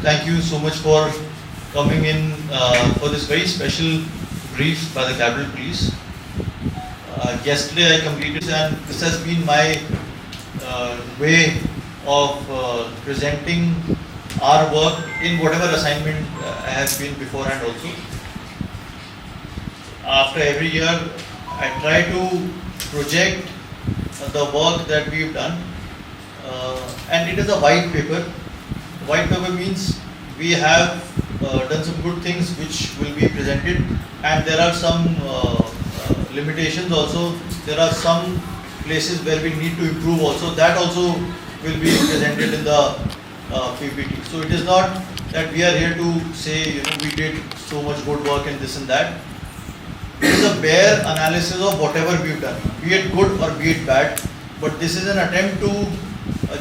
Thank you so much for coming in for this very special brief by the Capitol Police. Yesterday I completed, and this has been my way of presenting our work in whatever assignment I have been beforehand also. After every year, I try to project the work that we've done, and it is a white paper. White paper means we have done some good things which will be presented, and there are some limitations also. There are some places where we need to improve also. That also will be presented in the PPT. So it is not that we are here to say, we did so much good work and this and that. It is a bare analysis of whatever we've done, be it good or be it bad. But this is an attempt to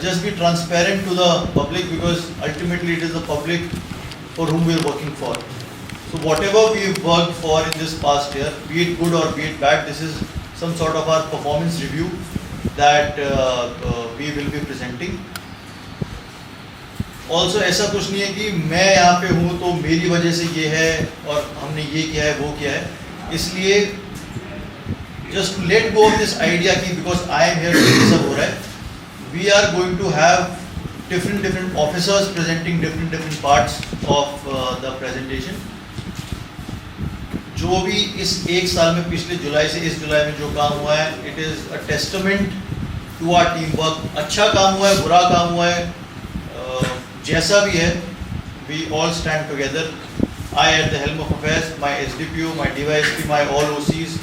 just be transparent to the public, because ultimately it is the public for whom we are working for. So whatever we've worked for in this past year, be it good or be it bad, this is some sort of our performance review that we will be presenting. Also ऐसा कुछ नहीं है कि मैं यहाँ पे हूँ तो मेरी वजह से ये है और हमने ये किया है वो किया है. इसलिए just to let go of this idea कि because I am here ये सब हो रहा है, we are going to have different officers presenting different parts of the presentation. जो भी इस एक साल में पिछले जुलाई से इस जुलाई में जो काम हुआ है, it is a testament to our teamwork. अच्छा काम हुआ है, बुरा काम हुआ है, जैसा भी है, we all stand together. I at the helm of affairs, my SDPO, my DYSP, my all OCs,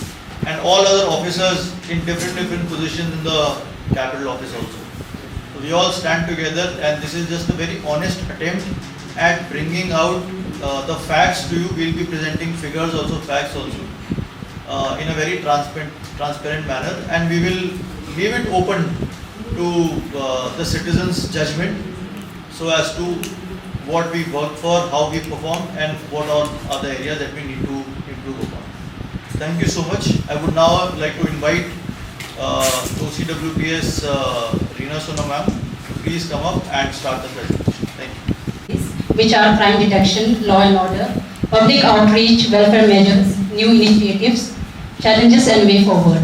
and all other officers in different positions in the capital office also. So we all stand together, and this is just a very honest attempt at bringing out the facts to you. We'll be presenting figures also, facts also, in a very transparent manner, and we will leave it open to the citizens' judgment, so as to what we worked for, how we performed, and what are the areas that we need to improve upon. Thank you so much. I would now like to invite OCWPS Reena Sona ma'am to please come up and start the presentation. Thank you. Which are crime detection, law and order, public outreach, welfare measures, new initiatives, challenges and way forward.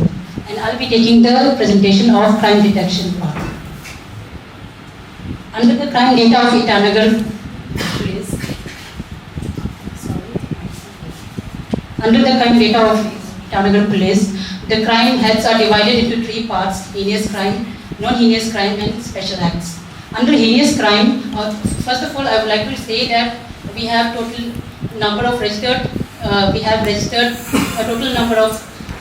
And I'll be taking the presentation of crime detection part. Under the crime data of Itanagar Police, under the crime data of Itanagar Police, the crime heads are divided into three parts: heinous crime, non-heinous crime, and special acts. Under heinous crime, first of all, I would like to say that we have total number of registered. We have registered a total number of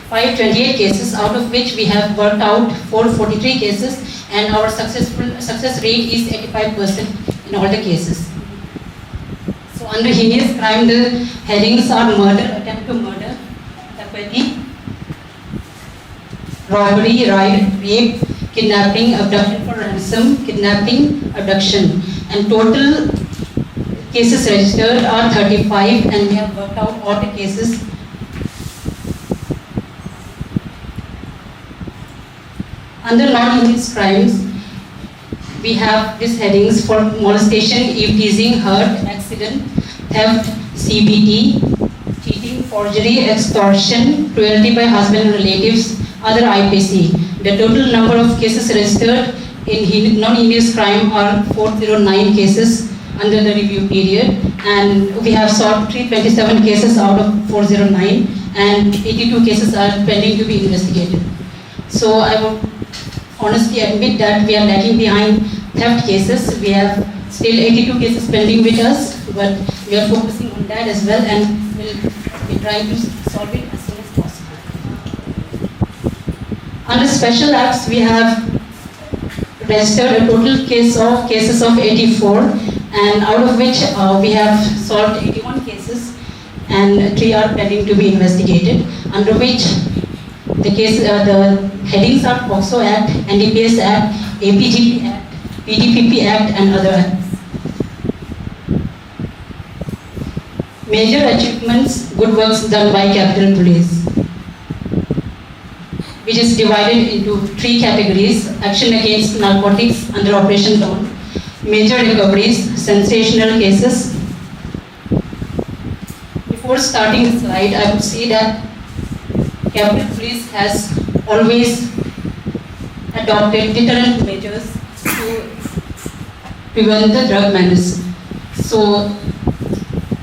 528 cases, out of which we have worked out 443 cases, and our success rate is 85% in all the cases. So under heinous crime, the headings are murder, attempt to murder, dacoity, robbery, rape, kidnapping, abduction for ransom, kidnapping, abduction, and total cases registered are 35, and we have worked out all the cases. Under non-heinous crimes, we have these headings for molestation, eve-teasing, hurt, accident, theft, CBT, cheating, forgery, extortion, cruelty by husband and relatives, other IPC. The total number of cases registered in non-heinous crime are 409 cases under the review period, and we have solved 327 cases out of 409, and 82 cases are pending to be investigated. So I would honestly admit that we are lagging behind theft cases. We have still 82 cases pending with us, but we are focusing on that as well, and we'll be trying to solve it as soon as possible. Under special acts, we have registered a total cases of 84, and out of which we have solved 81 cases, and 3 are pending to be investigated, under which the headings are POCSO Act, NDPS Act, APGP Act, PDPP Act, and other acts. Major achievements, good works done by Capitol Police, which is divided into 3 categories: action against narcotics under Operation Dawn, Major recoveries, sensational cases. Before starting the slide, I would say that Capital Police has always adopted deterrent measures to prevent the drug menace. So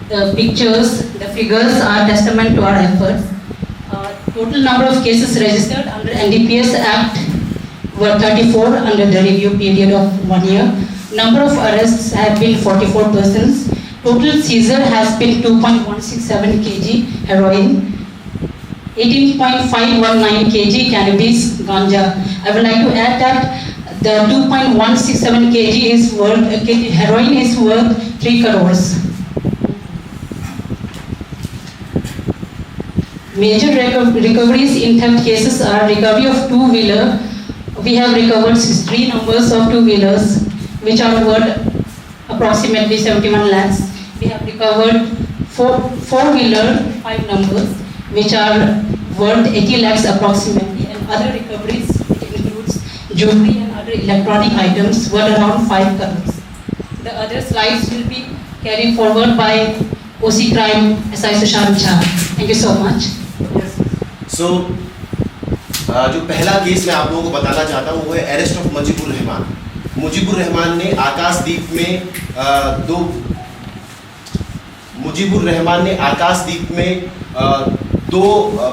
the pictures, the figures are testament to our efforts. Total number of cases registered under NDPS Act were 34 under the review period of 1 year. Number of arrests have been 44 persons. Total seizure has been 2.167 kg heroin, 18.519 kg cannabis ganja. I would like to add that the 2.167 kg is worth, heroin is worth 3 crores. Major recoveries in theft cases are recovery of two-wheeler. We have recovered 63 numbers of two-wheelers which are worth approximately 71 lakhs. We have recovered four-wheeler 5 numbers which are worth 80 lakhs approximately, and other recoveries which includes jewelry and other electronic items worth around 5 crores. The other slides will be carried forward by OC Crime SI Sushant Jha. Thank you so much. So, जो पहला case मैं आप लोगों को बताना चाहता हूँ वो है अरेस्ट ऑफ मुजीबुर रहमान। मुजीबुर रहमान ने आकाशदीप में दो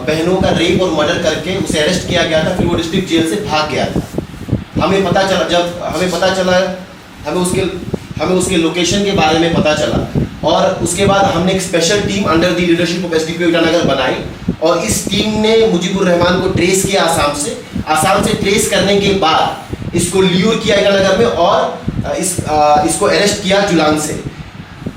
बहनों का रेप और मर्डर करके उसे अरेस्ट किया गया था, फिर वो डिस्ट्रिक्ट जेल से भाग गया था। हमें उसके लोकेशन के बारे में पता चला और उसके बाद हमने एक special team under the leadership of SDPO Itanagar बनाई और इस टीम ने मुजीबुर रहमान को ट्रेस किया आसाम से ट्रेस करने के बाद इसको ल्यूर किया ईटानगर में और इसको अरेस्ट किया जुलान से।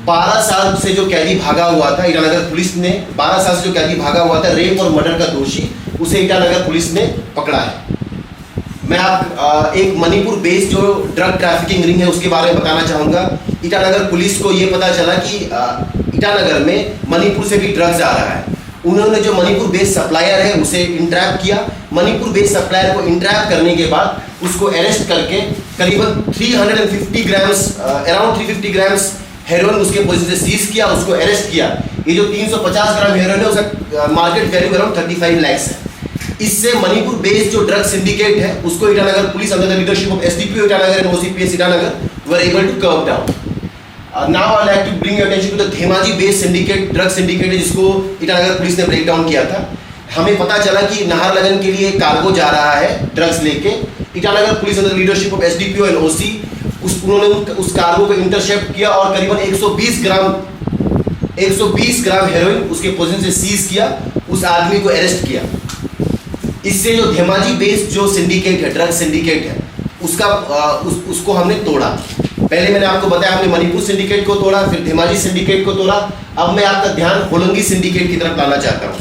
12 साल से जो कैदी भागा हुआ था, ईटानगर पुलिस ने 12 साल से जो कैदी भागा हुआ था रेप और मर्डर का दोषी, उसे ईटानगर पुलिस ने पकड़ा है। मैं एक मणिपुर बेस्ड जो ड्रग ट्रैफिकिंग रिंग है उसके बारे में बताना चाहूँगा। ईटानगर पुलिस को ये पता चला कि ईटानगर में मणिपुर से भी ड्रग्स आ रहा है। उन्होंने जो मणिपुर बेस्ड सप्लायर है उसे इंट्रैप किया। मणिपुर बेस्ड सप्लायर को इंट्रैप करने के बाद उसको अरेस्ट करके करीबन 350 ग्राम्स अराउंड 350 ग्राम्स हेरोइन उसके पोजीशन से सीज किया, उसको अरेस्ट किया। ये जो 350 ग्राम हेरोइन है उसका मार्केट वैल्यू अराउंड 35 लाख है। इससे मणिपुर बेस्ड जो ड्रग सिंडिकेट है उसको Itanagar police under the leadership of SDPO Itanagar and OCPS Itanagar were able to curb down. Now I like to bring your attention to the Dhemaji based syndicate, drug syndicate है जिसको Itanagar police ने break down किया था। हमें पता चला कि नाहरलगन के लिए कार्गो जा रहा है ड्रग्स लेके। Itanagar police under leadership of SDPO and OC उन्होंने उस कार्गो को इंटरसेप्ट किया और करीबन 120 ग्राम हेरोइन उसके पोजीशन से सीज किया, उस आदमी को अरेस्ट किया। इससे जो धेमाजी बेस्ड जो सिंडिकेट है, ड्रग सिंडिकेट है, उसको हमने तोड़ा। पहले मैंने आपको बताया हमने मणिपुर सिंडिकेट को तोड़ा, फिर धेमाजी सिंडिकेट को तोड़ा। अब मैं आपका ध्यान होलोंगी सिंडिकेट की तरफ लाना चाहता हूँ।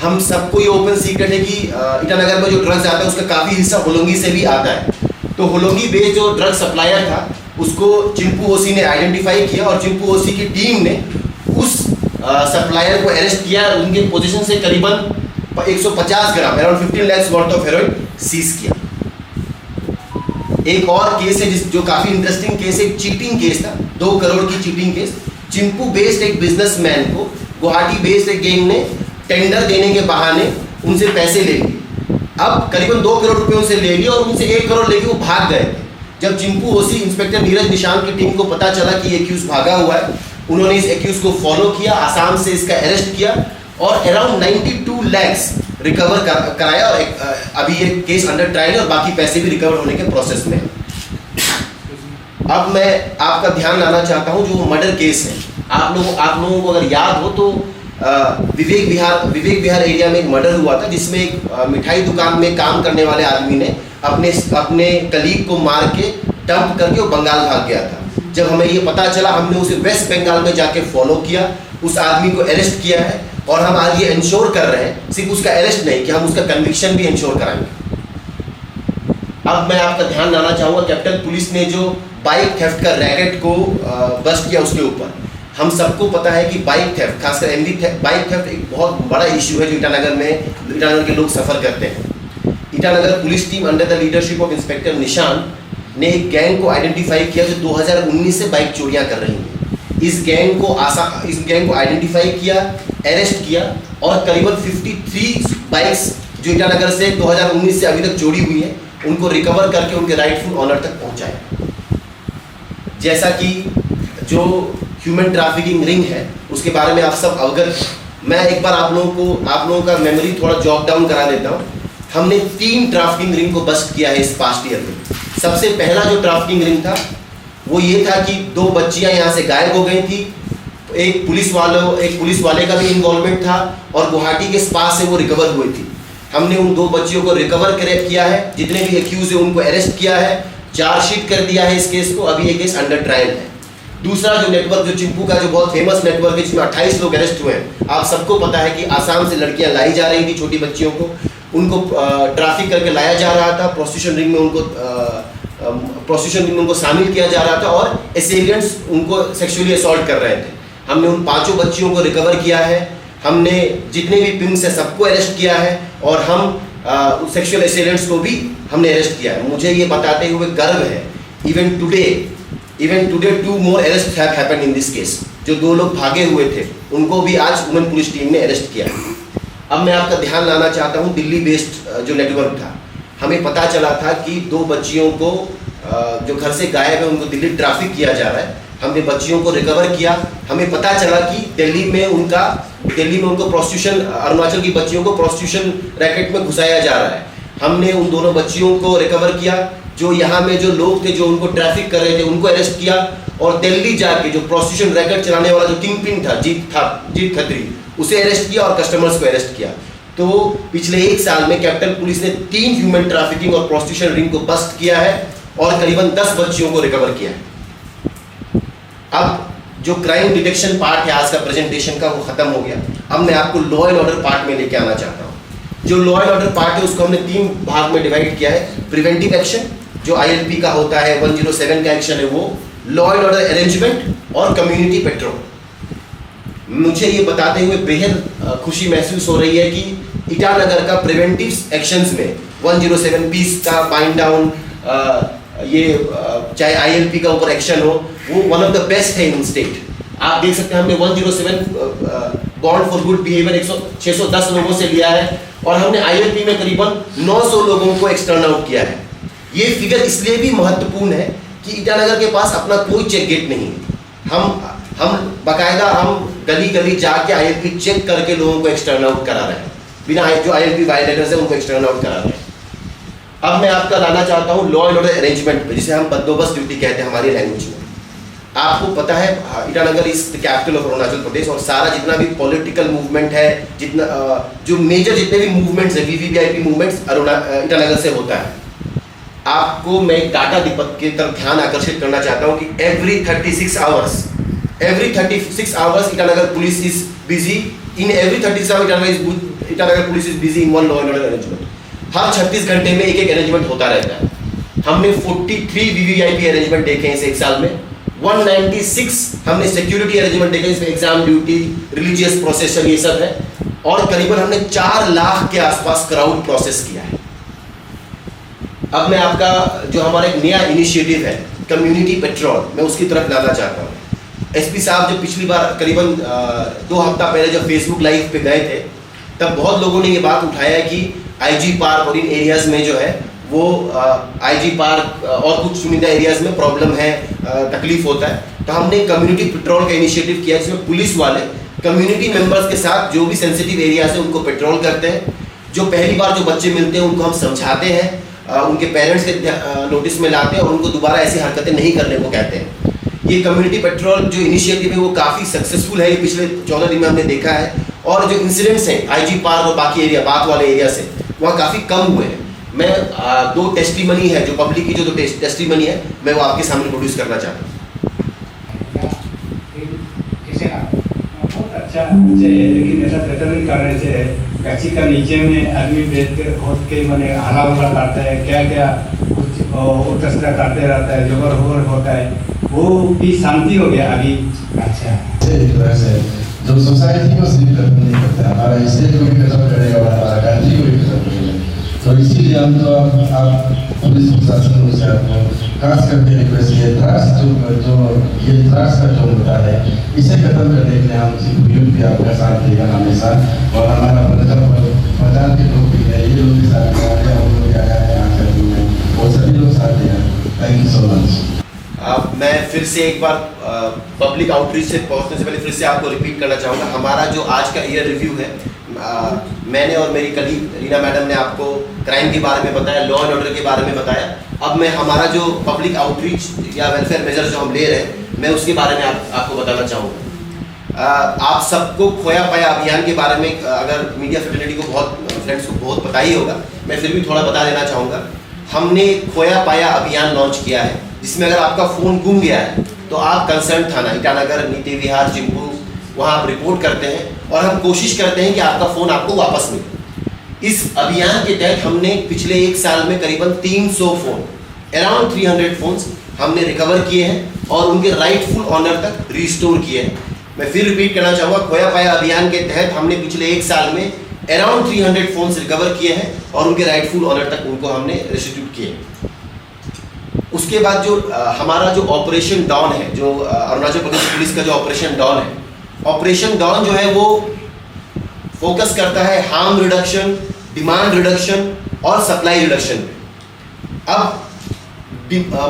हम सबको ये ओपन सीक्रेट है कि ईटानगर में जो ड्रग्स आता है उसका काफ़ी हिस्सा होलोंगी से भी आता है। तो होलोंगी बेस्ड जो ड्रग सप्लायर था उसको चिंपू ओसी ने आइडेंटिफाई किया और चिंपू ओसी की टीम ने उस सप्लायर को अरेस्ट किया। उनके पोजीशन से करीबन 150 gram around 15 lakhs worth of heroin seize किया। एक और केस है जो काफी इंटरेस्टिंग केस है, चीटिंग केस था, 2 करोड़ की चीटिंग केस। चिंपू बेस्ड एक बिजनेसमैन को गुवाहाटी बेस्ड एक गैंग ने टेंडर देने के बहाने उनसे पैसे ले लिए। अब करीबन 2 करोड़ रुपए उनसे ले लिए और उनसे 1 करोड़ लेके वो भाग गए थे। जब चिंपू ओसी इंस्पेक्टर नीरज निशांत की टीम को पता चला कि एक्यूज भागा हुआ है, उन्होंने इस एक्यूज को फॉलो किया, आसाम से इसका अरेस्ट किया और अराउंड 92 lakhs रिकवर कराया और अभी ये केस अंडर ट्रायल है और बाकी पैसे भी रिकवर होने के प्रोसेस में। अब मैं आपका ध्यान लाना चाहता हूँ जो मर्डर केस है। आप लोगों को अगर याद हो तो विवेक विहार एरिया में एक मर्डर हुआ था जिसमें एक मिठाई दुकान में काम करने वाले आदमी ने अपने कलीग को मार के डंप करके वो बंगाल भाग गया था। जब हमें ये पता चला हमने उसे वेस्ट बंगाल में जाके फॉलो किया, उस आदमी को अरेस्ट किया है और हम आज ये इंश्योर कर रहे हैं सिर्फ उसका अरेस्ट नहीं कि हम उसका कन्विक्शन भी इंश्योर कराएंगे। अब मैं आपका ध्यान लाना चाहूँगा कैपिटल पुलिस ने जो बाइक थेफ्ट का रैकेट को बस्ट किया उसके ऊपर। हम सबको पता है कि बाइक थेफ्ट, खासकर एमवी बाइक थेफ्ट एक बहुत बड़ा इशू है जो ईटानगर के लोग सफ़र करते हैं। Itanagar police team under the leadership of inspector Nishant ने एक गैंग को आइडेंटिफाई किया जो 2019 से बाइक चोरियां कर रही है। इस गैंग को आइडेंटिफाई किया, अरेस्ट किया और करीबन 53 बाइक्स जो ईटानगर से 2019 से अभी तक चोरी हुई है उनको रिकवर करके उनके राइटफुल ऑनर तक पहुंचाया। जैसा कि जो ह्यूमन ट्रैफिकिंग रिंग है उसके बारे में आप सब अवगत, मैं एक बार आप लोगों का मेमोरी थोड़ा जॉट डाउन करा देता हूँ। हमने 3 ट्रैफिकिंग रिंग को बस्ट किया है इस पास्ट ईयर में। सबसे पहला जो ट्रैफिकिंग रिंग था वो ये था कि 2 बच्चियां यहाँ से गायब हो गई थी। एक पुलिस वाले का भी इन्वॉल्वमेंट था और गुवाहाटी के पास से वो रिकवर हुई थी। हमने उन 2 बच्चियों को रिकवर किया है, जितने भी एक्यूज है उनको अरेस्ट किया है, चार्जशीट कर दिया है इस केस को, अभी ये केस अंडर ट्रायल है। दूसरा जो नेटवर्क जो चिंपू का जो बहुत फेमस नेटवर्क है जिसमें 28 लोग अरेस्ट हुए हैं, आप सबको पता है कि आसाम से लड़कियां लाई जा रही थी, छोटी बच्चियों को उनको ट्रैफिक करके लाया जा रहा था, प्रोस्टिट्यूशन रिंग में उनको शामिल किया जा रहा था और एसेलियंट्स उनको सेक्सुअली असॉल्ट कर रहे थे। हमने उन 5 बच्चियों को रिकवर किया है, हमने जितने भी पिंक्स है सबको अरेस्ट किया है और हम सेक्सुअल एसेलियंट्स को भी हमने अरेस्ट किया है। मुझे ये बताते हुए गर्व है, even today 2 more arrests have happened in this case। जो 2 लोग भागे हुए थे उनको भी आज वुमेन पुलिस टीम ने अरेस्ट किया है। अब मैं आपका ध्यान लाना चाहता हूँ दिल्ली बेस्ड जो नेटवर्क था, हमें पता चला था कि 2 बच्चियों को जो घर से गायब है उनको दिल्ली ट्रैफिक किया जा रहा है। हमने बच्चियों को रिकवर किया। हमें पता चला कि दिल्ली में उनको प्रोस्टिट्यूशन, अरुणाचल की बच्चियों को प्रोस्टिट्यूशन रैकेट में घुसाया जा रहा है। हमने उन दोनों बच्चियों को रिकवर किया। जो यहाँ में जो लोग थे जो उनको ट्रैफिक कर रहे थे उनको अरेस्ट किया और दिल्ली जाके जो प्रोस्टिट्यूशन रैकेट चलाने वाला जो किंग पिन था जीत खत्री, उसे अरेस्ट किया और कस्टमर्स को अरेस्ट किया। तो पिछले 1 साल में कैपिटल पुलिस ने 3 ह्यूमन ट्रैफिकिंग और प्रोस्टिट्यूशन रिंग को बस्ट किया है और करीबन 10 बच्चियों को रिकवर किया है। अब जो क्राइम डिटेक्शन पार्ट है आज का प्रेजेंटेशन का वो खत्म हो गया। अब मैं आपको लॉ एंड ऑर्डर पार्ट में लेके आना चाहता हूँ। जो लॉ एंड ऑर्डर पार्ट है उसको हमने 3 भाग में डिवाइड किया है। प्रिवेंटिव एक्शन जो ILP का होता है, 107 का एक्शन है वो, लॉ एंड ऑर्डर अरेंजमेंट और कम्युनिटी पेट्रोल। मुझे ये बताते हुए बेहद खुशी महसूस हो रही है कि ईटानगर का प्रिवेंटिव एक्शंस में 107 पीस का बाइंड डाउन, ये चाहे ILP का ऊपर एक्शन हो, वो वन ऑफ द बेस्ट है इन स्टेट। आप देख सकते हैं हमने 107 बॉन्ड फॉर गुड बिहेवियर 610 लोगों से लिया है और हमने ILP में करीबन 900 लोगों को एक्सटर्न आउट किया है। ये फिगर इसलिए भी महत्वपूर्ण है कि ईटानगर के पास अपना कोई चेक गेट नहीं है। हम बाकायदा हम गली जाके ILP चेक करके लोगों को एक्सटर्न आउट करा रहे हैं, बिना जो ILP वायलेटर्स है उनको एक्सटर्न आउट करा रहे हैं। अब मैं आपका लाना चाहता हूँ लॉ एंड ऑर्डर अरेंजमेंट पे, जिसे हम बंदोबस्त ड्यूटी कहते हैं हमारी लैंग्वेज में। आपको पता है Itanagar is the capital of Arunachal Pradesh और सारा जितना भी पॉलिटिकल मूवमेंट है, जितना जो मेजर जितने भी मूवमेंट्स है, VVIP मूवमेंट्स ईटानगर से होता है। आपको मैं एक डाटा की तरफ ध्यान आकर्षित करना चाहता हूँ कि every 36 hours Itanagar police is busy in every 36 hours Itanagar police is busy in one law and order arrangement. हर 36 घंटे में एक अरेंजमेंट होता रहता है। हमने 43 VVIP अरेंजमेंट देखे हैं इस 1 साल में। 196 हमने सिक्योरिटी अरेंजमेंट देखे, इसमें एग्जाम ड्यूटी, रिलीजियस प्रोसेशन ये सब है और करीबन हमने 4 लाख के आसपास क्राउड प्रोसेस किया है। अब मैं आपका जो हमारा एक नया इनिशिएटिव है कम्युनिटी पेट्रोल, मैं उसकी तरफ लाना चाहता हूँ। SP साहब जब पिछली बार करीबन 2 हफ्ता पहले जब फेसबुक लाइव पे गए थे तब बहुत लोगों ने ये बात उठाया है कि IG पार्क और इन एरियाज में जो है वो IG पार्क और कुछ चुनिंदा एरियाज में प्रॉब्लम है, तकलीफ होता है। तो हमने कम्युनिटी पेट्रोल का इनिशिएटिव किया जिसमें पुलिस वाले कम्युनिटी मेंबर्स के साथ जो भी सेंसिटिव एरियाज है उनको पेट्रोल करते हैं। जो पहली बार जो बच्चे मिलते हैं उनको हम समझाते हैं, उनके पेरेंट्स के नोटिस में लाते हैं और उनको दोबारा ऐसी हरकतें नहीं करने को कहते हैं। ये कम्युनिटी पेट्रोल जो इनिशिएटिव है वो काफ़ी सक्सेसफुल है, ये पिछले 14 दिन में हमने देखा है। और जो इंसिडेंट्स हैं IG पार्क और बाकी एरिया, बात वाले एरिया से, वहाँ काफ़ी कम हुए हैं। मैं 2 टेस्टिमनी है जो पब्लिक की जो टेस्टिमनी है मैं वो आपके सामने प्रोड्यूस करना चाहता हूँ। बहुत अच्छा है, लेकिन ऐसा बेहतरीन कारण से गच्ची का नीचे में आदमी बैठ कर खोद के मैंने हरा भरा करता है, क्या क्या कुछ उल्टा करते रहता है, जोगर होर होता है, वो भी शांति हो गया अभी। अच्छा जो सोसाइटी को सिर्फ नहीं करता, हमारा स्टेट को भी खत्म करेगा और हमारा कंट्री को भी खत्म करेगा। तो इसीलिए हम तो आप पुलिस प्रशासन से आपको खास करके रिक्वेस्ट ये ड्रग्स जो ये ड्रग्स का जो मुद्दा है इसे खत्म करने के लिए हम यूथ भी आपका साथ देगा हमेशा, और हमारा बाजार के लोग भी है, ये लोग भी साथ दे रहे हैं, हम लोग आया है यहाँ करने में, वो सभी लोग साथ दे रहे हैं। Thank you so much. मैं फिर से एक बार पब्लिक आउटरीच से पहुंचने से पहले फिर से आपको रिपीट करना चाहूँगा, हमारा जो आज का ईयर रिव्यू है, मैंने और मेरी कलीग रीना मैडम ने आपको क्राइम के बारे में बताया, लॉ एंड ऑर्डर के बारे में बताया। अब मैं हमारा जो पब्लिक आउटरीच या वेलफेयर मेजर जो हम ले रहे हैं, मैं उसके बारे में आपको बताना चाहूँगा। आप सबको खोया पाया अभियान के बारे में अगर मीडिया फ्रेटर्निटी को फ्रेंड्स को बहुत पता ही होगा, मैं फिर भी थोड़ा बता देना चाहूँगा। हमने खोया पाया अभियान लॉन्च किया है, जिसमें अगर आपका फ़ोन गुम गया है तो आप कंसर्न थाना ईटानगर, नीति विहार, चिंपू, वहाँ आप रिपोर्ट करते हैं और हम कोशिश करते हैं कि आपका फ़ोन आपको वापस मिले। इस अभियान के तहत हमने पिछले एक साल में करीबन 300 फ़ोन, अराउंड 300 फ़ोन्स हमने रिकवर किए हैं और उनके राइटफुल ऑनर तक रिस्टोर किए हैं। मैं फिर रिपीट करना चाहूँगा, खोया पाया अभियान के तहत हमने पिछले एक साल में अराउंड 300 फ़ोन्स रिकवर किए हैं और उनके राइटफुल ऑनर तक उनको हमने रेस्टिट्यूट किए। उसके बाद जो हमारा जो ऑपरेशन डॉन है, जो अरुणाचल प्रदेश पुलिस का जो ऑपरेशन डॉन है, ऑपरेशन डॉन जो है वो फोकस करता है हार्म रिडक्शन, डिमांड रिडक्शन और सप्लाई रिडक्शन पे। अब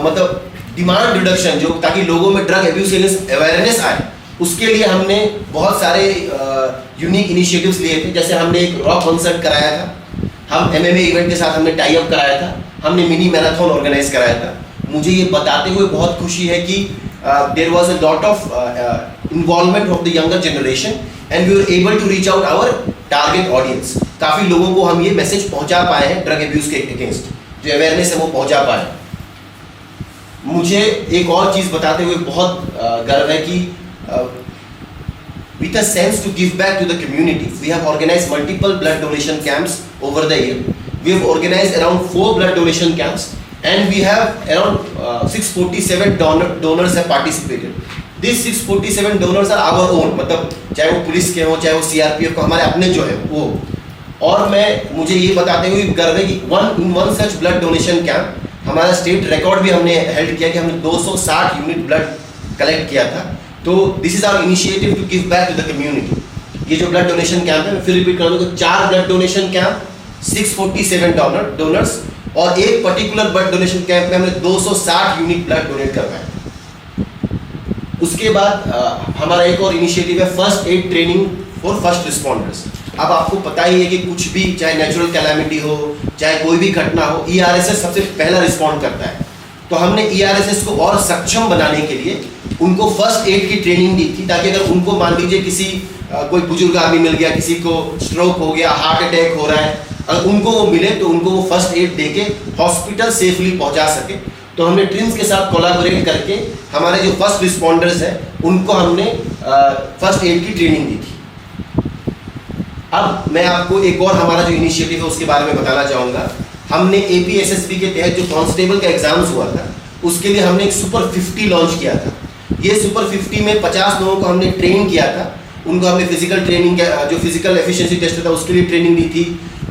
मतलब डिमांड रिडक्शन जो, ताकि लोगों में ड्रग एब्यूज अवेयरनेस आए, उसके लिए हमने बहुत सारे यूनिक इनिशिएटिव्स लिए थे। जैसे हमने एक रॉक कॉन्सर्ट कराया था, हम MMA इवेंट के साथ हमने टाई अप कराया था, हमने मिनी मैराथन ऑर्गेनाइज कराया था। मुझे ये बताते हुए बहुत खुशी है कि there was a lot of involvement of the younger generation and we were able to reach out our target audience. काफ़ी लोगों को हम ये मैसेज पहुंचा पाए हैं ड्रग एब्यूज के अगेंस्ट, जो अवेयरनेस है वो पहुंचा पाए। मुझे एक और चीज़ बताते हुए बहुत गर्व है कि with a sense to give back to the community, we have organized multiple blood donation camps over the year. We have organized around 4 blood donation camps and we have around 647 donors have participated. These 647 donors are our own, मतलब चाहे वो police के हो, चाहे वो CRPF को, हमारे अपने जो है वो। और मुझे ये बताते हुए गर्व है कि one such blood donation camp हमारा स्टेट रिकॉर्ड भी हमने हेल्ड किया कि हमने 260 यूनिट ब्लड कलेक्ट किया था। तो this is our initiative to give back to the community. ये जो ब्लड डोनेशन कैंप है, मैं फिर रिपीट कर दूँ, 4 ब्लड डोनेशन कैंप, 647 डोनर्स और एक पर्टिकुलर ब्लड डोनेशन कैंप में हमने 260 यूनिट ब्लड डोनेट करवाया। उसके बाद हमारा एक और इनिशिएटिव है first aid training for first responders. अब आपको पता ही है कि कुछ भी, चाहे नेचुरल कैलामिटी हो, चाहे कोई भी घटना हो, ERSS सबसे पहला रिस्पॉन्ड करता है। तो हमने ERSS को और सक्षम बनाने के लिए उनको फर्स्ट एड की ट्रेनिंग दी थी, ताकि अगर उनको मान लीजिए किसी कोई बुजुर्ग आदमी मिल गया, किसी को स्ट्रोक हो गया, हार्ट अटैक हो रहा है, अगर उनको वो मिले तो उनको वो फर्स्ट एड देके हॉस्पिटल सेफली पहुंचा सके। तो हमने ट्रिम्स के साथ कोलैबोरेट करके हमारे जो फर्स्ट रिस्पॉन्डर्स हैं उनको हमने फर्स्ट एड की ट्रेनिंग दी थी। अब मैं आपको एक और हमारा जो इनिशिएटिव है उसके बारे में बताना चाहूँगा। हमने APSSB के तहत जो कांस्टेबल का एग्जाम्स हुआ था, उसके लिए हमने एक सुपर 50 लॉन्च किया था। ये सुपर 50 में 50 लोगों को हमने ट्रेन किया था। उनको हमने फिजिकल ट्रेनिंग, जो फिजिकल एफिशिएंसी टेस्ट होता है उसके लिए ट्रेनिंग दी थी,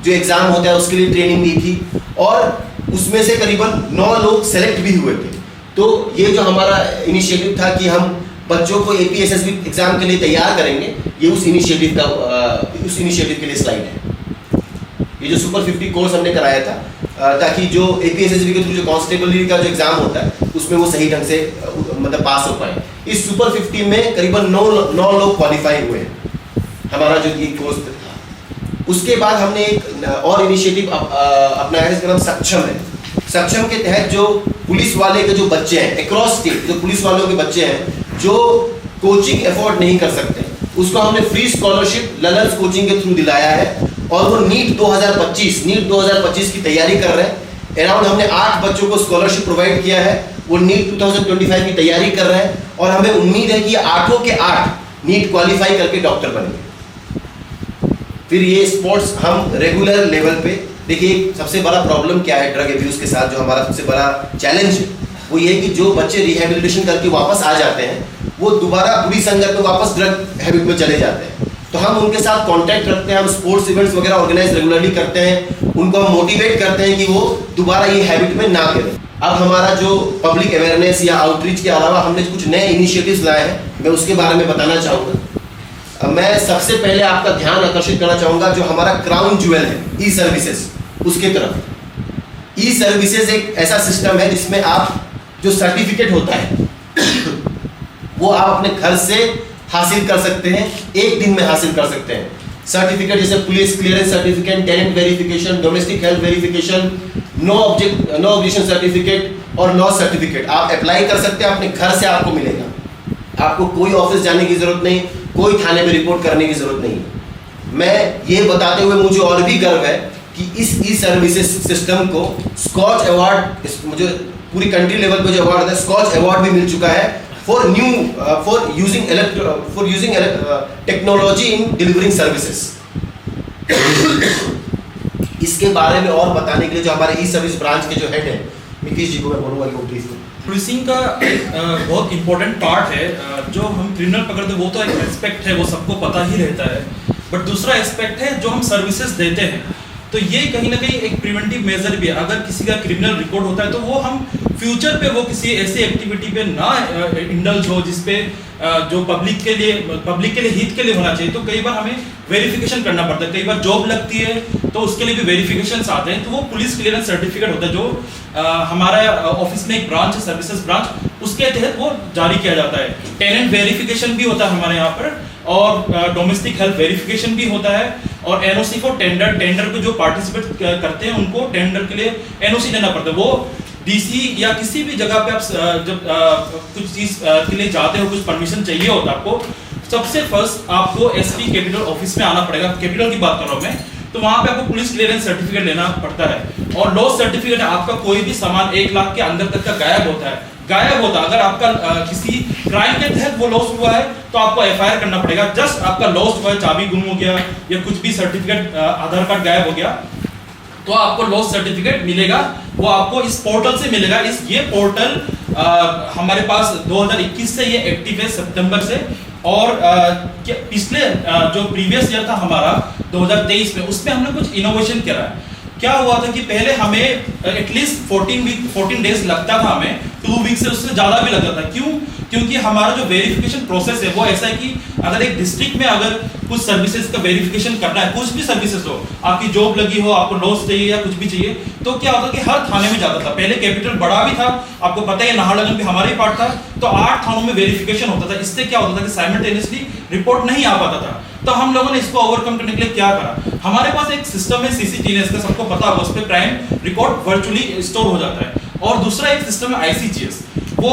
जो एग्ज़ाम होता है उसके लिए ट्रेनिंग दी थी, और उसमें से करीबन 9 लोग सेलेक्ट भी हुए थे। तो ये जो हमारा इनिशिएटिव था कि हम बच्चों को APSSB एग्ज़ाम के लिए तैयार करेंगे, ये उस इनिशिएटिव के लिए स्लाइड है। ये जो सुपर 50 कोर्स हमने कराया था, ताकि जो APSSB के थ्रू जो कांस्टेबल का जो एग्ज़ाम होता है उसमें वो सही ढंग से मतलब पास हो पाए। इस सुपर 50 में करीबन 9 लोग क्वालिफाई हुए हमारा जो ये कोर्स था। उसके बाद हमने एक और इनिशिएटिव अपनाया है, जिसका नाम सक्षम है। सक्षम के तहत जो पुलिस वाले के जो बच्चे हैं अक्रॉस स्टेट, जो पुलिस वालों के बच्चे हैं जो कोचिंग अफोर्ड नहीं कर सकते, उसको हमने फ्री स्कॉलरशिप ललन्स कोचिंग के थ्रू दिलाया है और वो नीट 2025 की तैयारी कर रहे हैं। अराउंड हमने 8 बच्चों को स्कॉलरशिप प्रोवाइड किया है, वो नीट 2025 की तैयारी कर रहे हैं और हमें उम्मीद है कि 8 के 8 नीट क्वालिफाई करके डॉक्टर बनेंगे। फिर ये स्पोर्ट्स हम रेगुलर लेवल पे, देखिए सबसे बड़ा प्रॉब्लम क्या है ड्रग एब्यूज़ के साथ, जो हमारा सबसे बड़ा चैलेंज है वो ये है कि जो बच्चे रिहेबिलिटेशन करके वापस आ जाते हैं वो दोबारा बुरी संगत में वापस ड्रग हैबिट में चले जाते हैं। तो हम उनके साथ कांटेक्ट रखते हैं, हम स्पोर्ट्स इवेंट्स वगैरह ऑर्गेनाइज रेगुलरली करते हैं, उनको हम मोटिवेट करते हैं कि वो दोबारा ये हैबिट में ना करें। अब हमारा जो पब्लिक अवेयरनेस या आउटरीच के अलावा हमने कुछ नए इनिशिएटिव्स लाए हैं, मैं उसके बारे में बताना चाहूँगा। मैं सबसे पहले आपका ध्यान आकर्षित करना चाहूँगा जो हमारा क्राउन ज्वेल है ई सर्विसेज, उसके तरफ। ई सर्विसेज एक ऐसा सिस्टम है जिसमें आप जो सर्टिफिकेट होता है वो आप अपने घर से हासिल कर सकते हैं, एक दिन में हासिल कर सकते हैं। सर्टिफिकेट जैसे police clearance certificate, tenant verification, domestic health verification, no objection certificate और लॉ सर्टिफिकेट आप अप्लाई कर सकते हैं, अपने घर से आपको मिलेगा। आपको कोई ऑफिस जाने की जरूरत नहीं, कोई थाने में रिपोर्ट करने की जरूरत नहीं। मैं ये बताते हुए मुझे और भी गर्व है कि इस ई सर्विसेज सिस्टम को स्कॉच अवार्ड, मुझे पूरी कंट्री लेवल पे जो अवार्ड है स्कॉच अवार्ड भी मिल चुका है for using technology in delivering services. इसके बारे में और बताने के लिए जो हमारे ई सर्विस ब्रांच के जो हेड है नितीश जी को मैं बोलूँगा कि वो प्लीज। पुलिसिंग का बहुत इंपॉर्टेंट पार्ट है। जो हम क्रिमिनल पकड़ते हैं वो तो एक एस्पेक्ट है, वो सबको पता ही रहता है, बट दूसरा एस्पेक्ट है जो हम सर्विसेज देते हैं, तो ये कहीं ना कहीं एक प्रिवेंटिव मेजर भी है। अगर किसी का क्रिमिनल रिकॉर्ड होता है तो वो हम फ्यूचर पे वो किसी ऐसी एक्टिविटी पे ना इंडल्ज हो जिसपे जो पब्लिक के लिए हित के लिए होना चाहिए। तो कई बार हमें वेरिफिकेशन करना पड़ता है, कई बार जॉब लगती है तो उसके लिए भी वेरिफिकेशंस आते हैं। तो वो पुलिस क्लियरेंस सर्टिफिकेट होता है जो हमारा ऑफिस में एक ब्रांच है सर्विसेज ब्रांच, उसके तहत वो जारी किया जाता है। टेनेंट वेरिफिकेशन भी होता है हमारे यहाँ पर, और डोमेस्टिक हेल्थ वेरिफिकेशन भी होता है, और एनओसी फॉर टेंडर को जो पार्टिसिपेट करते हैं उनको टेंडर के लिए एनओसी देना पड़ता है। वो डीसी या किसी भी जगह पे आप जब कुछ चीज के लिए जाते हो, कुछ परमिशन चाहिए होता है आपको, सबसे फर्स्ट आपको एसपी कैपिटल ऑफिस में आना पड़ेगा। कैपिटल की बात कर रहा हूं मैं, तो वहां पे आपको पुलिस क्लियरेंस सर्टिफिकेट लेना पड़ता है। और लॉस सर्टिफिकेट, आपका कोई भी सामान 1 लाख के अंदर तक का गायब होता है, अगर आपका किसी क्राइम के तहत वो लॉस हुआ है तो आपको एफआईआर करना पड़ेगा। जस्ट आपका लॉस हुआ है, चाबी गुम हो गया या कुछ भी सर्टिफिकेट, आधार कार्ड गायब हो गया, तो आपको लॉस सर्टिफिकेट मिलेगा। वो आपको इस पोर्टल से मिलेगा। ये पोर्टल हमारे पास 2021 से ये एक्टिव है, सितंबर से। और पिछले जो प्रीवियस ईयर था हमारा 2023 में, उसमें हमने कुछ इनोवेशन करा है। क्या हुआ था कि पहले हमें एटलीस्ट 14 डेज लगता था, हमें 2 वीक से उससे ज्यादा भी लगता था। क्यों? क्योंकि हमारा जो वेरिफिकेशन प्रोसेस है वो ऐसा है कि अगर एक डिस्ट्रिक्ट में अगर कुछ सर्विसेज का वेरिफिकेशन करना है, कुछ भी सर्विसेज हो, आपकी जॉब लगी हो, आपको लॉस चाहिए या कुछ भी चाहिए, तो क्या होता कि हर थाने में जाता था। पहले कैपिटल बड़ा भी था, आपको पता है नाहरलगुन भी हमारा ही पार्ट था, तो 8 थानों में वेरिफिकेशन होता था। इससे क्या होता था कि साइमल्टेनियसली रिपोर्ट नहीं आ पाता था। तो हम लोगों ने इसको ओवरकम करने के लिए क्या करा, हमारे पास एक सिस्टम है सीसीटीएनएस का, सबको पता होगा, उस पर क्राइम रिकॉर्ड वर्चुअली स्टोर हो जाता है। और दूसरा एक सिस्टम है आईसीजीएस, वो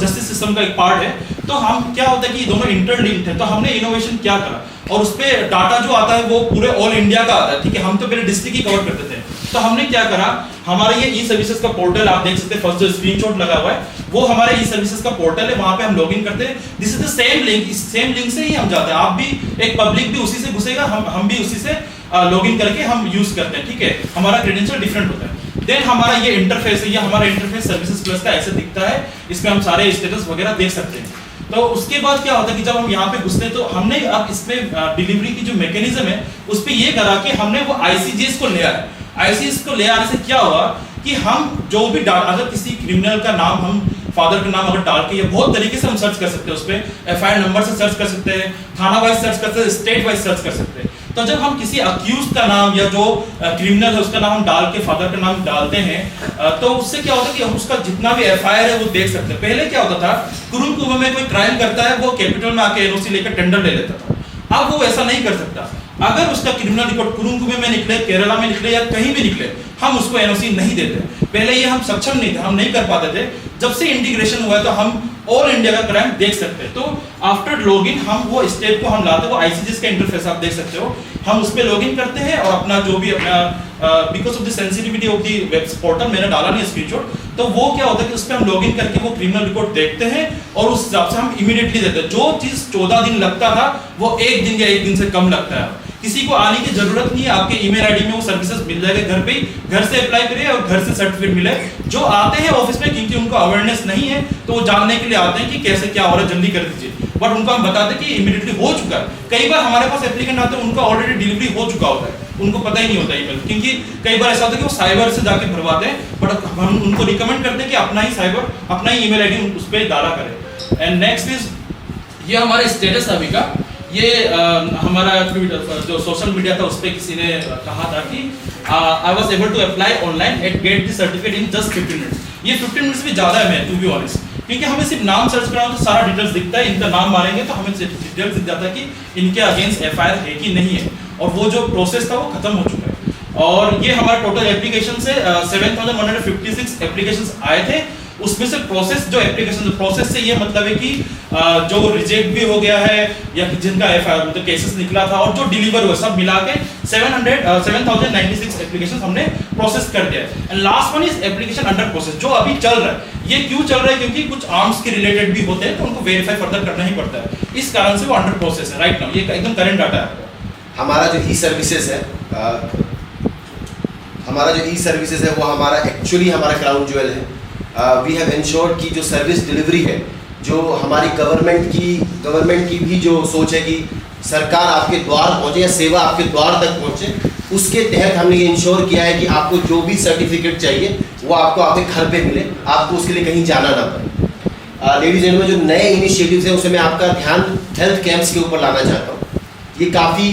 जस्टिस सिस्टम का एक पार्ट है। तो हम क्या होता है कि दोनों इंटरलिंक्ड है। तो हमने इनोवेशन क्या करा, और उस पे डाटा जो आता है वो पूरे ऑल इंडिया का आता है, ठीक है। हम तो पहले डिस्ट्रिक्ट ही कवर करते थे, तो हमने क्या करा, हमारा ये ई सर्विसेज का पोर्टल आप देख सकते हैं, फर्स्ट जो स्क्रीनशॉट लगा हुआ है वो हमारे ई सर्विसेज का पोर्टल है। वहां पे हम लॉगिन करते हैं, this is the same link, इस सेम लिंक से ही हम जाते हैं। आप भी, एक पब्लिक भी उसी से घुसेगा, हम भी उसी से लॉगिन करके हम यूज करते हैं, ठीक है। हमारा क्रेडेंशियल डिफरेंट होता है। देन हमारा ये इंटरफेस है, ये हमारा इंटरफेस सर्विसेज प्लस का ऐसे दिखता है, इसमें हम सारे स्टेटस वगैरह देख सकते हैं। तो उसके बाद क्या होता है कि जब हम यहाँ पे घुसते हैं तो हमने अब इसमें डिलीवरी की जो मैकेनिज्म है उस पर ये करा कि हमने वो आईसीजीएस को ले आए। आईसीजीएस को ले आने से क्या हुआ कि हम जो भी अगर किसी क्रिमिनल का नाम, हम फादर का नाम अगर डाल के, या बहुत तरीके से हम सर्च कर सकते हैं, उस पर एफआईआर नंबर से सर्च कर सकते हैं, थाना वाइज सर्च कर सकते हैं, स्टेट वाइज सर्च कर सकते हैं। तो जब हम किसी अक्यूज का नाम या जो क्रिमिनल है उसका नाम हम डाल के, फादर का नाम डालते हैं, तो उससे क्या होता है कि हम उसका जितना भी एफआईआर है वो देख सकते हैं। पहले क्या होता था, कुरुंकुमे में कोई क्राइम करता है, वो कैपिटल में आके एनओसी लेकर टेंडर ले लेता था। अब वो ऐसा नहीं कर सकता। अगर उसका क्रिमिनल रिकॉर्ड कुरुंकुमे में निकले, केरला में निकले या कहीं भी निकले, हम उसको एनओसी नहीं देते। पहले ये हम सक्षम नहीं थे, हम नहीं कर पाते थे। जब से इंटीग्रेशन हुआ है तो हम ऑल इंडिया का क्राइम देख सकते हैं। तो आफ्टर लॉगिन हम वो स्टेप को हम लाते हैं, वो आईसीजीएस का इंटरफेस आप देख सकते हो, हम उस पे लॉगिन करते हैं और अपना जो भी अपना because of the sensitivity of the web portal, मैंने डाला नहीं स्क्रीनशॉट, तो वो क्या होता है कि उस पे हम लॉगिन करके वो क्रिमिनल रिकॉर्ड देखते हैं और उस हिसाब से हम इमीडिएटली देते हैं। जो चीज 14 दिन लगता था वो 1 दिन या 1 दिन से कम लगता है। किसी को आने की जरूरत नहीं है, आपके ईमेल आईडी में वो सर्विसेज मिल जाएगा घर पे ही, घर से अप्लाई करिए और घर से सर्टिफिकेट मिले। जो आते हैं ऑफिस में क्योंकि उनको अवेयरनेस नहीं है तो वो जानने के लिए आते हैं कि कैसे क्या हो रहा है, जल्दी कर दीजिए, बट उनको हम बताते हैं कि इमीडिएटली हो चुका है। कई बार हमारे पास एप्लीकेंट आते हैं, उनका ऑलरेडी डिलीवरी हो चुका होता है, उनको पता ही नहीं होता ईमेल, क्योंकि कई बार ऐसा होता है कि वो साइबर से जाके भरवाते हैं, बट हम उनको रिकमेंड करते हैं कि अपना ही ईमेल आईडी उस पर डाला करें। एंड नेक्स्ट इज ये हमारा स्टेटस अभी का, ये हमारा जो सोशल मीडिया था उस पर किसी ने कहा था कि I was able to apply online and get the certificate in just 15 minutes. ये 15 मिनट्स भी ज़्यादा है, मैं टू बी ऑनेस्ट, क्योंकि हमें सिर्फ नाम सर्च करना हो तो सारा डिटेल्स दिखता है, इनका नाम मारेंगे तो हमें डिटेल्स दिख जाता है कि इनके अगेंस्ट FIR है कि नहीं है, और वो जो प्रोसेस था वो खत्म हो चुका है। और ये हमारा टोटल एप्लीकेशन से 7156 एप्लीकेशंस आए थे, उसमें से प्रोसेस से ये मतलब है कि जो रिजेक्ट भी हो गया है या जिनका FIR मतलब केसेस निकला था और जो डिलीवर हुआ सब मिला के 7096 एप्लीकेशन हमने प्रोसेस कर दिया है। And last one is application under process, जो अभी चल रहा है। ये क्यों चल रहा है? क्योंकि कुछ आर्म्स के रिलेटेड भी होते हैं तो उनको वेरीफाई फर्दर करना ही पड़ता है, इस कारण से वो अंडर प्रोसेस है राइट नाउ। ये एकदम करंट डाटा है। हमारा जो सर्विसेज है वो हमारा एक्चुअली हमारा क्राउन ज्वेल है। वी हैव इंश्योर्ड कि जो सर्विस डिलीवरी है, जो हमारी गवर्नमेंट की भी जो सोच है कि सरकार आपके द्वार पहुंचे या सेवा आपके द्वार तक पहुंचे, उसके तहत हमने ये इंश्योर किया है कि आपको जो भी सर्टिफिकेट चाहिए वो आपको आपके घर पे मिले, आपको उसके लिए कहीं जाना ना पड़े। लेडीज एंड में जो नए इनिशिएटिव्स हैं उसमें मैं आपका ध्यान हेल्थ कैंप्स के ऊपर लाना चाहता हूँ। ये काफ़ी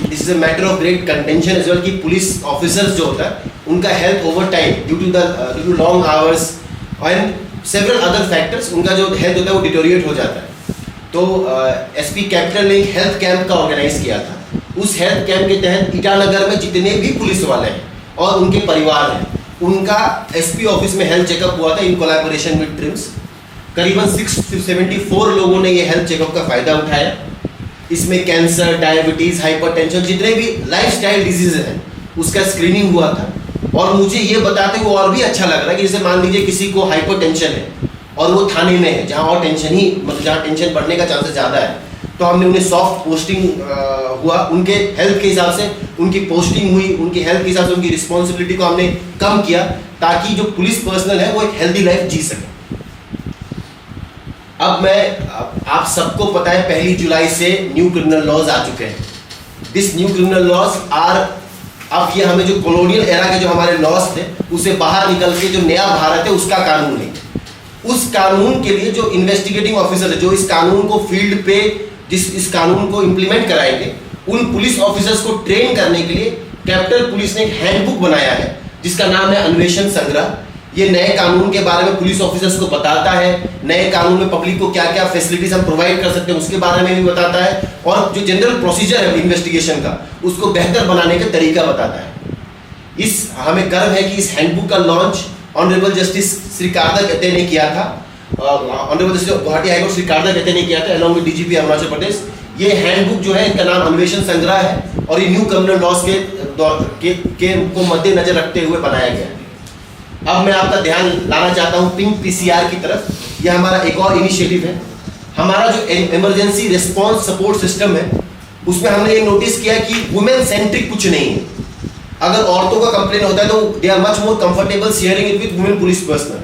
this is a matter of great contention as well कि पुलिस ऑफिसर्स जो होता है उनका health over time due to long hours and several other factors, उनका जो हेल्थ होता है वो डिटोरिएट हो जाता है। तो SP कैपिटल ने एक हेल्थ कैंप का ऑर्गेनाइज किया था। उस हेल्थ कैंप के तहत ईटानगर में जितने भी पुलिस वाले हैं और उनके परिवार हैं, उनका SP ऑफिस में हेल्थ चेकअप हुआ था इन कोलैबोरेशन विद ट्रिम्स। करीबन 674 लोगों ने ये हेल्थ चेकअप का फ़ायदा उठाया। इसमें कैंसर, डायबिटीज़, हाइपरटेंशन, जितने भी लाइफस्टाइल डिजीज़ हैं उसका स्क्रीनिंग हुआ था। और मुझे ये बताते हुए और भी अच्छा लग रहा है कि जैसे मान लीजिए किसी को हाइपरटेंशन है और वो थाने में है जहाँ और टेंशन ही मतलब जहाँ टेंशन बढ़ने का चांसेस ज़्यादा है, तो हमने उन्हें सॉफ्ट पोस्टिंग हुआ, उनके हेल्थ के हिसाब से उनकी पोस्टिंग हुई, उनकी हेल्थ के हिसाब से उनकी रिस्पॉन्सिबिलिटी को हमने कम किया ताकि जो पुलिस पर्सनल है वो एक हेल्दी लाइफ जी सके। अब आप सबको पता है 1 जुलाई से न्यू क्रिमिनल लॉज आ चुके हैं। This new criminal laws are, अब ये हमें जो कॉलोनियल एरा के जो हमारे लॉज थे उसे बाहर निकल के जो नया भारत है उसका कानून है। उस कानून के लिए जो इन्वेस्टिगेटिंग ऑफिसर है, जो इस कानून को फील्ड पे इस कानून को इम्प्लीमेंट कराएंगे, उन पुलिस ऑफिसर्स को ट्रेन करने के लिए कैपिटल पुलिस ने एक हैंडबुक बनाया है जिसका नाम है अन्वेषण संग्रह। ये नए कानून के बारे में पुलिस ऑफिसर्स को बताता है, नए कानून में पब्लिक को क्या क्या फैसिलिटीज हम प्रोवाइड कर सकते हैं उसके बारे में भी बताता है, और जो जनरल प्रोसीजर है इन्वेस्टिगेशन का उसको बेहतर बनाने का तरीका बताता है। हमें गर्व है कि इस हैंडबुक का launch honourable justice Shri Kardak Ete ने किया था, honourable justice Guwahati high court Shri Kardak Ete ने किया था along with DGP Arunachal Pradesh. ये हैंडबुक जो है इनका नाम अन्वेषण संग्रह है और ये न्यू क्रिमिनल लॉज के को मद्देनजर रखते हुए बनाया गया है। अब मैं आपका ध्यान लाना चाहता हूँ पिंक PCR की तरफ। यह हमारा एक और इनिशिएटिव है। हमारा जो इमरजेंसी रिस्पांस सपोर्ट सिस्टम है उसमें हमने ये नोटिस किया कि वुमेन सेंट्रिक कुछ नहीं है। अगर औरतों का कंप्लेन होता है तो they are much more comfortable sharing it with women police personnel.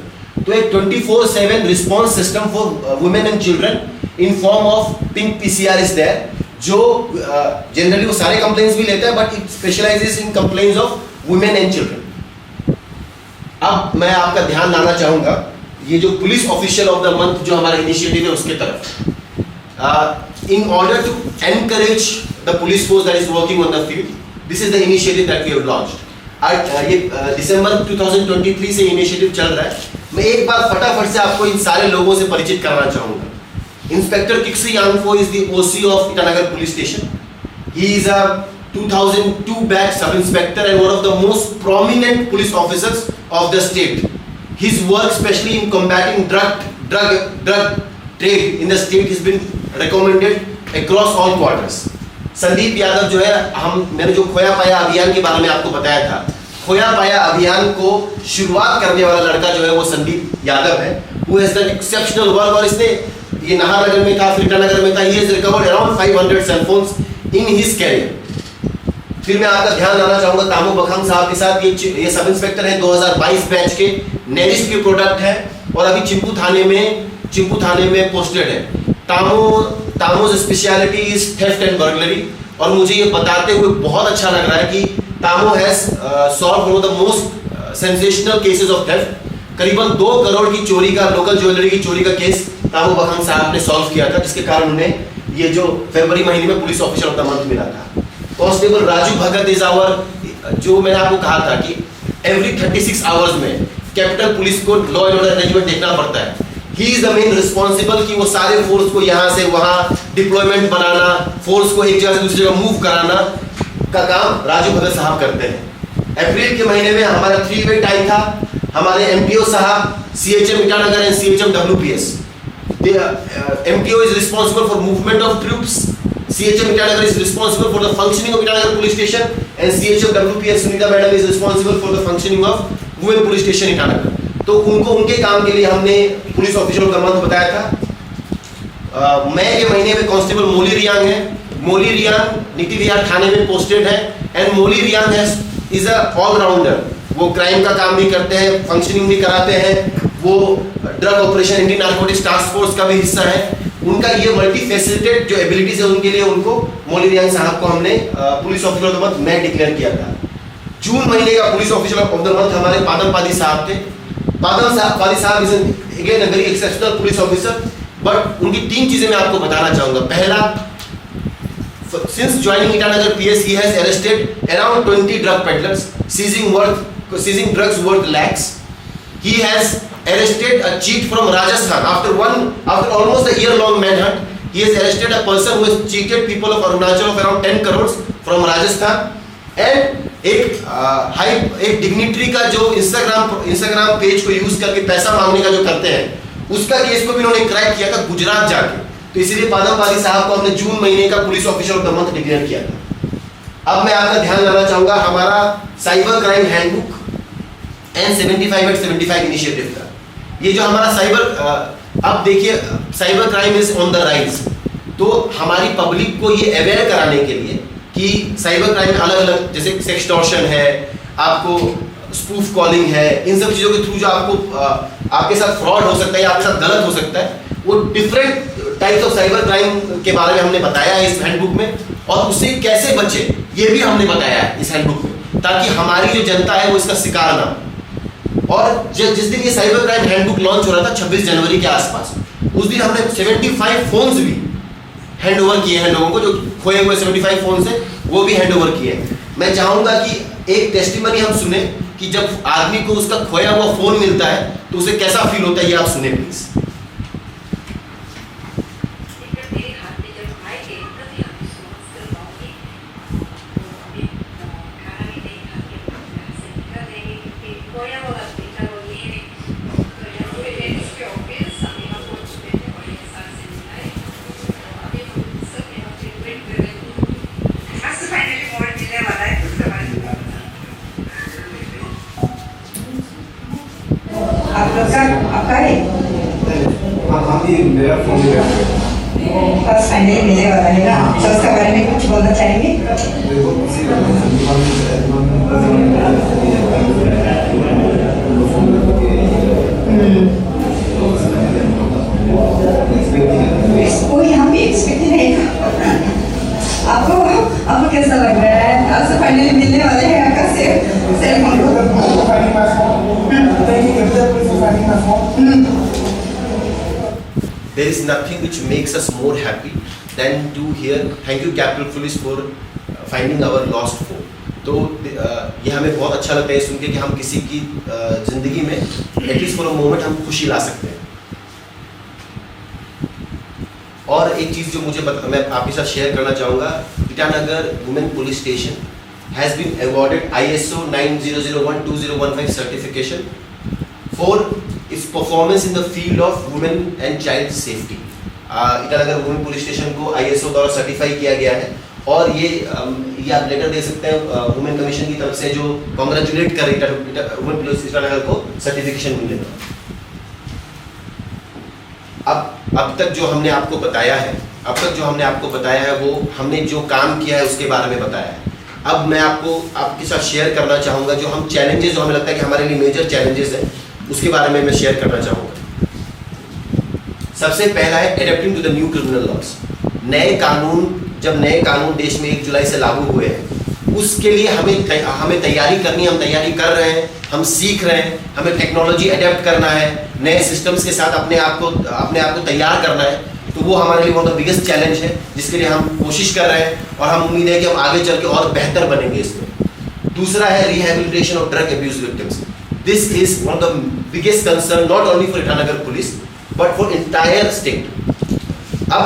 तो एक 24/7 response system for women and children in form of pink PCR is there, जो जनरली वो सारे कंप्लेंट्स भी लेता है but it specialises in complaints of women and children. अब मैं आपका ध्यान लाना चाहूंगा ये जो police official of the month जो हमारा इनिशिएटिव है उसके तरफ। In order to encourage the police force that is working on the field, this is the initiative that we have launched. ये दिसंबर 2023 से इनिशिएटिव चल रहा है। मैं एक बार फटाफट से आपको इन सारे लोगों से परिचित कराना चाहूंगा। Inspector Kiksi Yangfo is the OC of Itanagar police station. He is a 2002 batch sub inspector and one of the most prominent police officers of the state. His work, especially in combating drug trade in the state, has been recommended across all quarters. Sandeep Yadav जो है, मैंने जो खोया पाया अभियान के बारे में आपको बताया था, खोया पाया अभियान को शुरुआत करने वाला लड़का जो है वो संदीप यादव है। Who has done exceptional work और इसने ये नाहरनगर में था, ईटानगर में था। He has recovered around 500 cell phones in his career. फिर मैं आपका ध्यान लाना चाहूंगा तामो बखांग साहब के साथ। ये सब इंस्पेक्टर हैं 2022 बैच के, नेरिस्ट के प्रोडक्ट है और अभी चिंपू थाने में पोस्टेड है। Tamo's speciality is theft and burglary और मुझे ये बताते हुए बहुत अच्छा लग रहा है कि Tamo has solve one of the most sensational cases of theft. करीबन 2 करोड़ की चोरी का, लोकल ज्वेलरी की चोरी का केस तामो बखंग साहब ने सॉल्व किया था, जिसके कारण उन्हें ये जो फरवरी महीने में police officer of the month मिला था। Constable Raju Bhagat is our, जो मैंने आपको कहा था कि एवरी 36 आवर्स में कैपिटल पुलिस को लॉ एंड ऑर्डर अरेंजमेंट देखना पड़ता है। He is the main responsible कि वो सारे फोर्स को यहाँ से वहाँ डिप्लॉयमेंट बनाना, फोर्स को एक जगह से दूसरी जगह मूव कराना का काम राजू भगत साहब करते हैं। अप्रैल के महीने में हमारा 3-way टाई था। हमारे एमपीओ साहब, CHM Itanagar and CHM WPS, MPO is responsible for movement of troops, CHM Itanagar is responsible for the functioning of Itanagar police station, and CHM WPS Sunita madam is responsible for the functioning of women police station Itanagar। तो उनको उनके काम के लिए हमने police ऑफिसरों का month बताया था। मई के महीने में कांस्टेबल मोली रियांग है। मोली रियांग नीति विहार थाने में पोस्टेड है, and Moli Riang is a allrounder. वो क्राइम का काम भी करते हैं, फंक्शनिंग भी कराते हैं, वो drug operation anti narcotics task force का भी हिस्सा है। उनका ये मल्टी फैसिलिटेड जो एबिलिटीज है उनके लिए उनको मोली रियांग साहब को हमने police officer of the month में डिक्लेयर किया था। जून महीने का police officer of the month हमारे पादम पादी साहब थे। पादम पादी साहब is again a very exceptional police officer, but उनकी 3 चीजें मैं आपको बताना चाहूंगा। पहला, since joining Itanagar PS he has arrested around 20 drug peddlers, seizing drugs worth lakhs. He has arrested a cheat from Rajasthan after almost a year-long manhunt. He has arrested a person who has cheated people of Arunachal of around 10 crores from Rajasthan. And एक dignitary का जो Instagram page को use करके पैसा मांगने का जो करते हैं, उसका केस को भी उन्होंने क्रैक किया था गुजरात जाके। तो इसीलिए पादम पादी साहब को हमने जून महीने का police officer of the month declare किया था। अब मैं आपका ध्यान लाना चाहूंगा हमारा cyber crime handbook N75/75 initiative का। ये जो हमारा अब देखिए cyber crime is on the rise, तो हमारी पब्लिक को ये अवेयर कराने के लिए कि साइबर क्राइम अलग अलग, जैसे सेक्सटॉर्शन है, आपको स्पूफ कॉलिंग है, इन सब चीज़ों के थ्रू जो आपको आपके साथ फ्रॉड हो सकता है या आपके साथ गलत हो सकता है, वो different types of cyber crime के बारे में हमने बताया है इस हैंडबुक में, और उससे कैसे बचे ये भी हमने बताया है इस हैंडबुक में, ताकि हमारी जो जनता है वो इसका शिकार ना हो। और जिस दिन ये साइबर क्राइम हैंडबुक लॉन्च हो रहा था 26 जनवरी के आसपास, उस दिन हमने 75 फोन्स भी हैंड ओवर किए हैं लोगों को, जो खोए हुए 75 फोन से वो भी हैंड ओवर किए हैं। मैं चाहूंगा कि एक टेस्टिमनी हम सुने कि जब आदमी को उसका खोया हुआ फोन मिलता है तो उसे कैसा फील होता है, ये आप सुने प्लीज। आपका है? मेरा फोन बस फाइनली मिलने वाला है ना, तो उसके बारे में कुछ बोलना चाहेंगे? कोई हम भी एक्सपेक्ट नहीं था। आपको कैसा लग रहा है? आपसे फाइनली मिलने वाले हैं आपका सेल फोन को? There is nothing which makes us more happy than to hear thank you Capital Police for finding our lost phone। तो ये हमें बहुत अच्छा लगता है सुन के कि हम किसी की जिंदगी में एटलीस्ट फॉर अ मोमेंट हम खुशी ला सकते हैं। और एक चीज़ जो मैं आपके साथ शेयर करना चाहूँगा, Itanagar women police station has been awarded ISO 9001:2015 certification for its performance in the field of women and child safety। Itanagar women police station को ISO द्वारा सर्टिफाई किया गया है, और ये आप लेटर दे सकते हैं वुमेन कमीशन की तरफ से जो कॉन्ग्रेचुलेट कर वुमेन पुलिस ईटानगर को सर्टिफिकेशन मिलेगा। अब तक जो हमने आपको बताया है वो हमने जो काम किया है उसके बारे में बताया है। अब मैं आपके साथ शेयर करना चाहूँगा जो हम चैलेंजेस, जो हमें लगता है कि हमारे लिए मेजर चैलेंजेस हैं, उसके बारे में मैं शेयर करना चाहूँगा। सबसे पहला है adapting to the new criminal laws. जब नए कानून देश में 1 जुलाई से लागू हुए हैं, उसके लिए हमें तैयारी करनी है। हम तैयारी कर रहे हैं, हम सीख रहे हैं, हमें टेक्नोलॉजी अडेप्ट करना है, नए सिस्टम्स के साथ अपने आप को तैयार करना है। तो वो हमारे लिए one of the biggest challenge है, जिसके लिए हम कोशिश कर रहे हैं और हम उम्मीद है कि हम आगे चल के और बेहतर बनेंगे इसमें। दूसरा है rehabilitation of drug abuse victims. This is one of the biggest concern not only for Itanagar police but for entire state. अब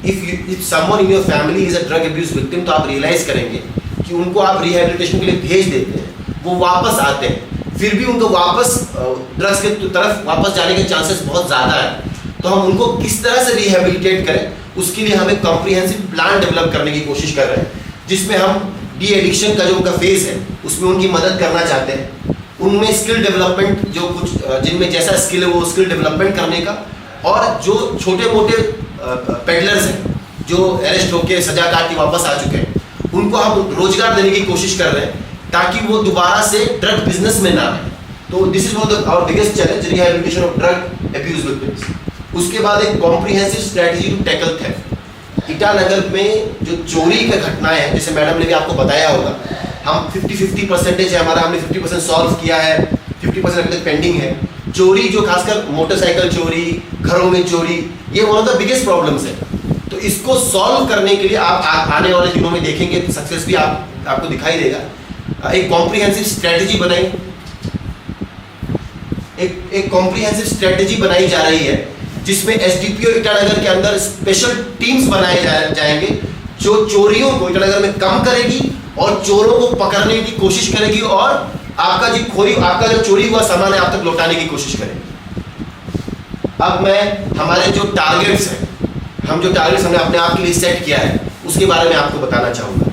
if someone in your family is a drug abuse victim, तो आप रियलाइज करेंगे कि उनको आप rehabilitation के लिए भेज देते हैं, वो वापस आते हैं, फिर भी उनको वापस ड्रग्स के तरफ वापस जाने के चांसेस बहुत ज़्यादा है। तो हम उनको किस तरह से रिहेबिलिटेट करें, उसके लिए हम एक कॉम्प्रिहेंसिव प्लान डेवलप करने की कोशिश कर रहे हैं, जिसमें हम डी एडिक्शन का जो उनका फेज है उसमें उनकी मदद करना चाहते हैं। उनमें स्किल डेवलपमेंट, जो कुछ जिनमें जैसा स्किल है वो स्किल डेवलपमेंट करने का, और जो छोटे मोटे पेडलर्स हैं जो अरेस्ट होकर सजा काट के वापस आ चुके हैं, उनको हम रोजगार देने की कोशिश कर रहे हैं ताकि वो दोबारा से ड्रग बिजनेस में ना आए। तो this is one of our biggest challenge, rehabilitation of drug abuse victims. उसके बाद एक comprehensive strategy to tackle theft. Itanagar में जो चोरी की घटनाएं हैं, जैसे मैडम ने भी आपको बताया होगा, हम 50-50% है हमारा, हमने 50% सॉल्व किया है, 50% अभी तक पेंडिंग है। चोरी जो खासकर मोटरसाइकिल चोरी, घरों में चोरी, ये one of the biggest problems है। तो इसको सॉल्व करने के लिए आप आने वाले दिनों में देखेंगे सक्सेस भी आपको दिखाई देगा। एक कॉम्प्रिहेंसिव स्ट्रेटजी बनाई जा रही है, जिसमें एसडीपीओ ईटानगर के अंदर स्पेशल टीम्स बनाए जाएंगे जो चोरियों को ईटानगर में कम करेगी और चोरों को पकड़ने की कोशिश करेगी और आपका जो चोरी हुआ सामान है आप तक लौटाने की कोशिश करेंगे। अब मैं हमारे जो टारगेट्स हैं, हमने अपने आप के लिए सेट किया है, उसके बारे में आपको बताना चाहूँगा।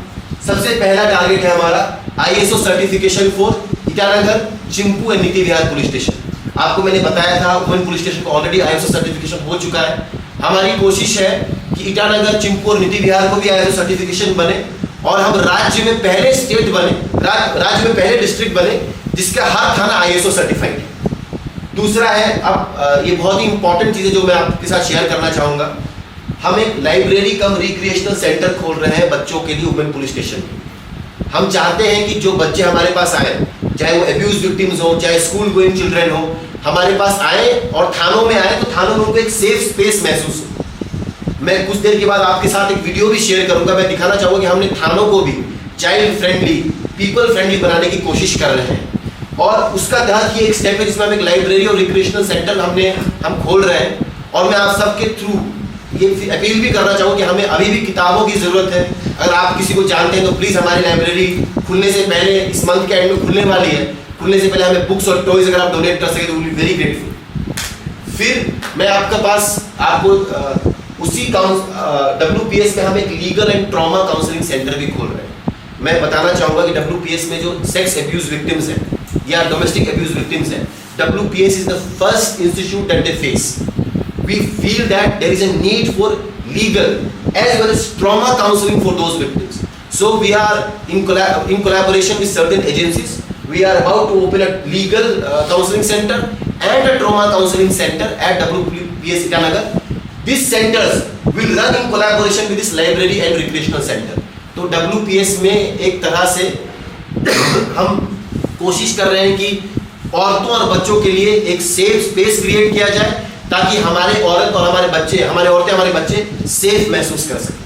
सबसे पहला टारगेट है हमारा ISO certification for Itanagar, Chimpu and नीति विहार पुलिस स्टेशन। आपको मैंने बताया था वुमेन पुलिस स्टेशन को ऑलरेडी ISO सर्टिफिकेशन हो चुका है। हमारी कोशिश है कि ईटानगर, चिंपू और नीति विहार को भी ISO सर्टिफिकेशन बने और हम राज्य में पहले स्टेट बने, राज्य में पहले डिस्ट्रिक्ट बने जिसका हर थाना ISO सर्टिफाइड है। दूसरा है, अब ये बहुत ही इंपॉर्टेंट चीज़ है जो मैं आपके साथ शेयर करना चाहूँगा, हम एक लाइब्रेरी कम रिक्रिएशनल सेंटर खोल रहे हैं बच्चों के लिए वुमेन पुलिस स्टेशन में। हम चाहते हैं कि जो बच्चे हमारे पास आए, चाहे वो अब्यूज विक्टिम्स हो, चाहे स्कूल गोइंग चिल्ड्रन हो, हमारे पास आए और थानों में आए तो थानों में उनको एक सेफ स्पेस महसूस हो। मैं कुछ देर के बाद आपके साथ एक वीडियो भी शेयर करूंगा, मैं दिखाना चाहूँगा कि हमने थानों को भी चाइल्ड फ्रेंडली, पीपल फ्रेंडली बनाने की कोशिश कर रहे हैं। और उसका तहत ये एक स्टेप है जिसमें हम एक लाइब्रेरी और रिक्रिएशनल सेंटर हम खोल रहे हैं। और मैं आप सबके थ्रू ये अपील भी करना चाहूँ कि हमें अभी भी किताबों की ज़रूरत है। अगर आप किसी को जानते हैं तो प्लीज़ हमारी लाइब्रेरी खुलने से पहले, इस मंथ के एंड में खुलने वाली है, खुलने से पहले हमें बुक्स और टॉयज अगर आप डोनेट कर सके तो विल बी वेरी ग्रेटफुल। फिर मैं आपको उसी WPS में हम एक legal and trauma counselling centre भी खोल रहे हैं। मैं बताना चाहूँगा कि WPS में जो सेक्स अब्यूज विक्टिम्स हैं या डोमेस्टिक अब्यूज विक्टिम्स हैं, WPS is the first institute that they face. We feel that there is a need for legal as well as trauma counseling for those victims. So we are in collaboration with certain agencies. We are about to open a legal counseling center and a trauma counseling center at WPS Itanagar. These centers will run in collaboration with this library and recreational center. तो WPS में एक तरह से हम कोशिश कर रहे हैं कि औरतों और बच्चों के लिए एक सेफ स्पेस क्रिएट किया जाए ताकि हमारे औरतें हमारे बच्चे सेफ महसूस कर सकें।